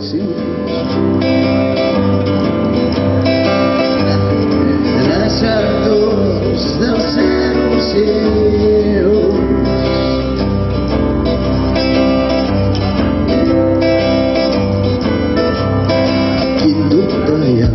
sí. Traçadors del cel seu. Quin dubte hi ha?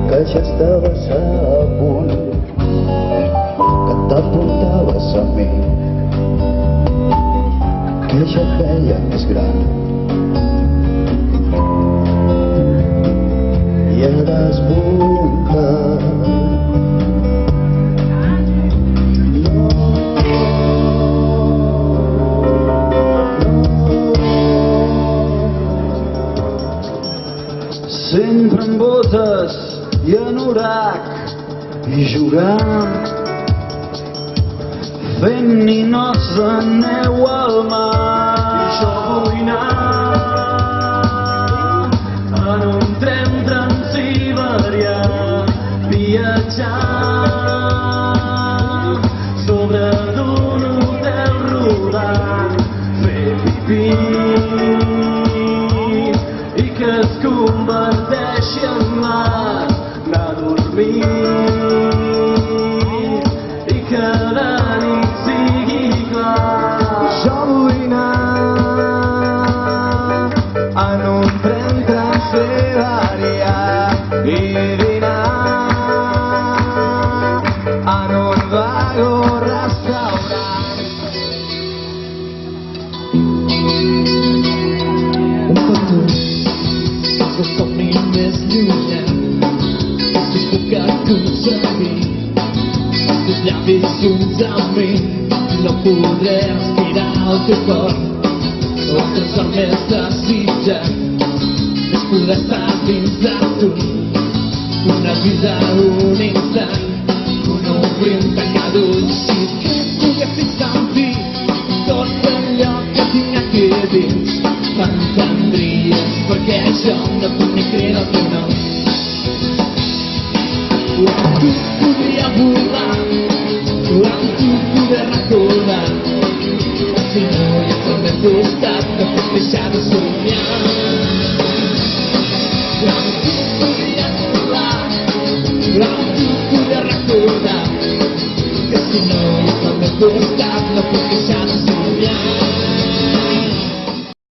Que ja estaves a punt, que t'apuntaves a mi, que ja et veia més gran i eres bonica. Sempre amb botes i anorac i jugant, fent ninots de neu al mar. I jo vull anar en un tren transsiberià, viatjar sobre d'un hotel rodant, fer pipí i que es converteixi en mar, anar a dormir i que la nit sigui clar. Jo vull anar en un tren transsiberià i dinar en un vagó restaurant. Un petó sense somni més llunyà, si puc aconseguir tus llavis junts a mi, no podré respirar el teu cor. Ostres, el més desitjat és poder estar dins de tu una vida, un instant, un obrir, un tancar d'ulls, si que poguessis sentir tot allò que tinc aquí dins. M'entendries perquè jo no puc ni cridar el teu nom. Amb tu podria volar, amb tu poder recordar, si no hi ets al meu costat no puc deixar de somiar. Amb tu podria volar, amb tu poder recordar, que si no hi ets al meu costat no puc deixar de somiar.